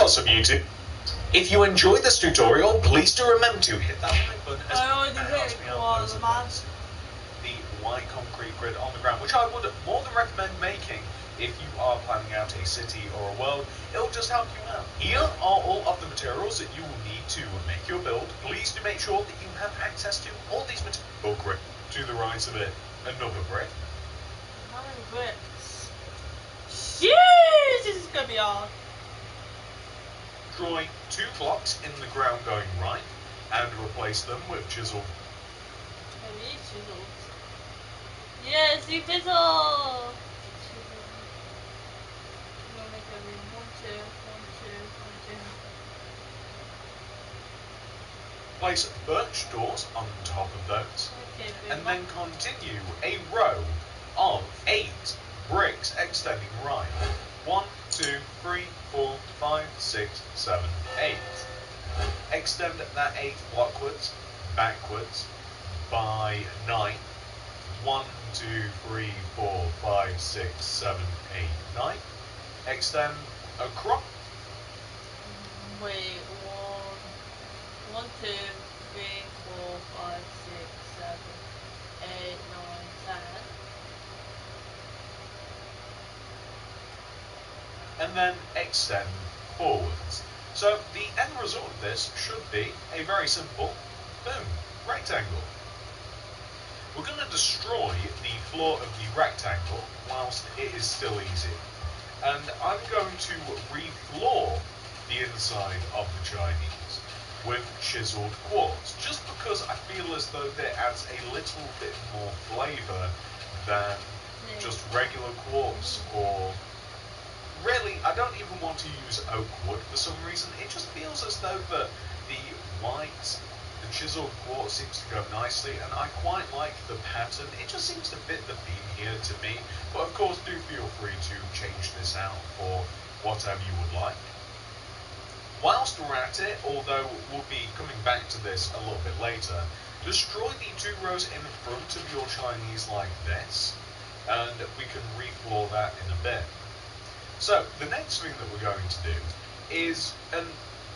awesome, YouTube. If you enjoyed this tutorial, please do remember to hit that like button as well as me out loads of ones. The white concrete grid on the ground, which I would more than recommend making if you are planning out a city or a world. It'll just help you out. Here are all of the materials that you will need to make your build. Please do make sure that you have access to all these materials. Brick to the right of it, another brick. How many bricks? Jeez, this is gonna be hard. Destroy 2 blocks in the ground going right and replace them with chisel. Maybe chisels. Yes, you chisel! Chisel. I'm gonna make a room. 1, 2, 1, 2, 1, 2. Place birch doors on top of those, Okay, and then continue a row of 8 bricks extending right. 1, 2, 3, 4, 5, 6, 7, 8. Extend that 8 blockwards, backwards by 9. 1, 2, 3, 4, 5, 6, 7, 8, 9. Extend across. Wait, 1, 2, 3, 4, 5, 6, 7, 8, 9, 10. And then extend forwards. So the end result of this should be a very simple, boom, rectangle. We're going to destroy the floor of the rectangle whilst it is still easy. And I'm going to refloor the inside of the Chinese with chiseled quartz, just because I feel as though that adds a little bit more flavour than just regular quartz, or really, I don't even want to use oak wood for some reason. It just feels as though the white, the chiseled quartz seems to go nicely, and I quite like the pattern. It just seems to fit the theme here to me. But of course, do feel free to change this out for whatever you would like. Whilst we're at it, although we'll be coming back to this a little bit later, destroy the 2 rows in front of your Chinese like this, and we can refloor that in a bit. So, the next thing that we're going to do is, and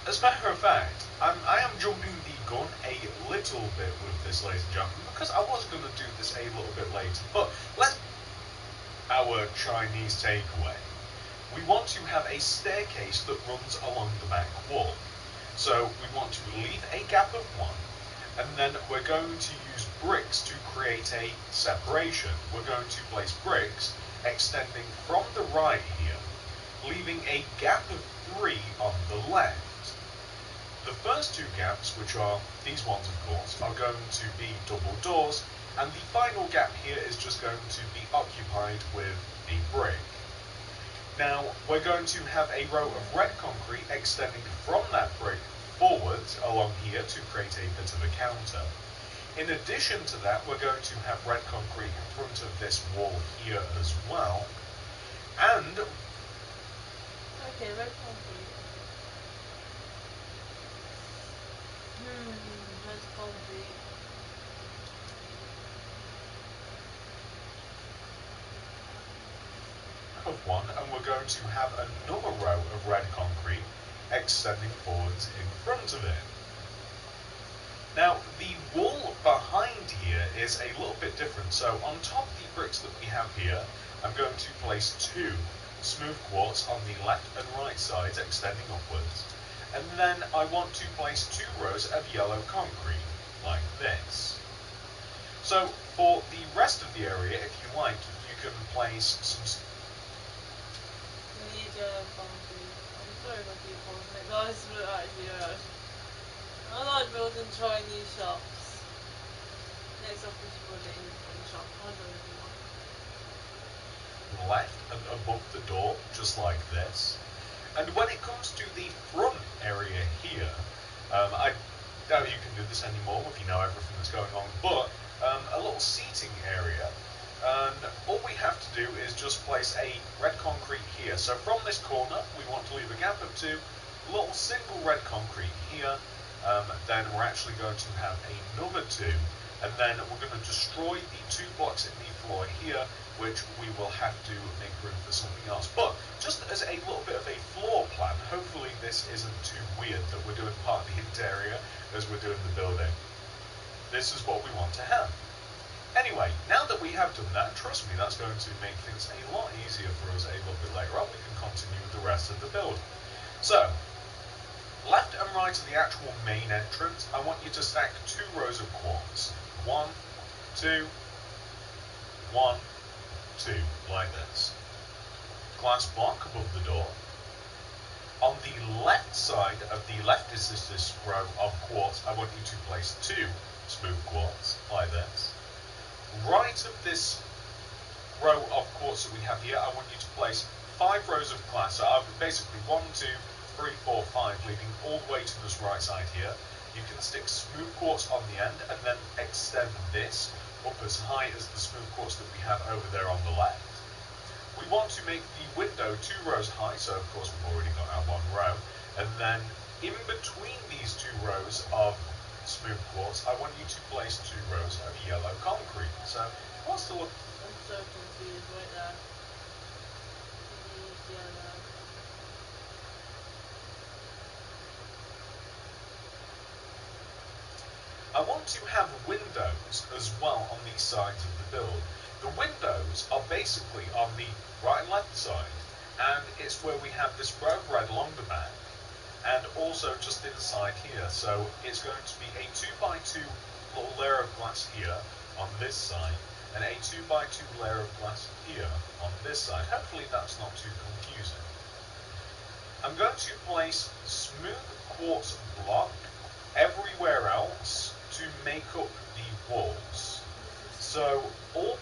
as a matter of fact, I am jumping the gun a little bit with this, ladies and gentlemen, because I was going to do this a little bit later, but let's our Chinese takeaway. We want to have a staircase that runs along the back wall. So we want to leave a gap of 1, and then we're going to use bricks to create a separation. We're going to place bricks extending from the right here, leaving a gap of 3 on the left. The first 2 gaps, which are these ones of course, are going to be double doors, and the final gap here is just going to be occupied with a brick. Now, we're going to have a row of red concrete extending from that brick forwards along here to create a bit of a counter. In addition to that, we're going to have red concrete in front of this wall here as well. And Okay, red concrete. Red concrete. of 1, and we're going to have another row of red concrete extending forwards in front of it. Now, the wall behind here is a little bit different. So on top of the bricks that we have here, I'm going to place 2 smooth quartz on the left and right sides extending upwards. And then I want to place 2 rows of yellow concrete, like this. So for the rest of the area, if you like, you can place some... We need yellow concrete. I'm sorry if I keep pausing it, guys, but actually, I like building Chinese shops. Next up is building a shop. I don't really want. left and above the door, just like this. And when it comes to the front area here, I doubt you can do this anymore if you know everything that's going on, but a little seating area. And all we have to do is just place a red concrete here. So from this corner, we want to leave a gap of 2, little single red concrete here. Then we're actually going to have another 2 And then we're going to destroy the 2 blocks in the floor here, which we will have to make room for something else. But just as a little bit of a floor plan, hopefully this isn't too weird that we're doing part of the interior as we're doing the building. This is what we want to have. Anyway, now that we have done that, trust me, that's going to make things a lot easier for us a little bit later on. We can continue with the rest of the build. So, left and right of the actual main entrance, I want you to stack 2 rows of quartz. 1, 2, 1, 2, like this. Glass block above the door. On the left side of the left is this row of quartz, I want you to place 2 smooth quartz, like this. Right of this row of quartz that we have here, I want you to place 5 rows of glass. So I've basically 1, 2, 3, 4, 5, leading all the way to this right side here. You can stick smooth quartz on the end and then extend this up as high as the smooth quartz that we have over there on the left. We want to make the window 2 rows high, so of course we've already got our 1 row. And then in between these 2 rows of smooth quartz, I want you to place 2 rows of yellow concrete. So what's the look? I'm so confused right now. These yellow. I want to have windows as well on these sides of the build. The windows are basically on the right and left side, and it's where we have this row of red along the back, and also just inside here. So it's going to be a 2x2 little layer of glass here on this side, and a 2x2 layer of glass here on this side. Hopefully that's not too confusing. I'm going to place smooth quartz block everywhere else to make up the walls. So all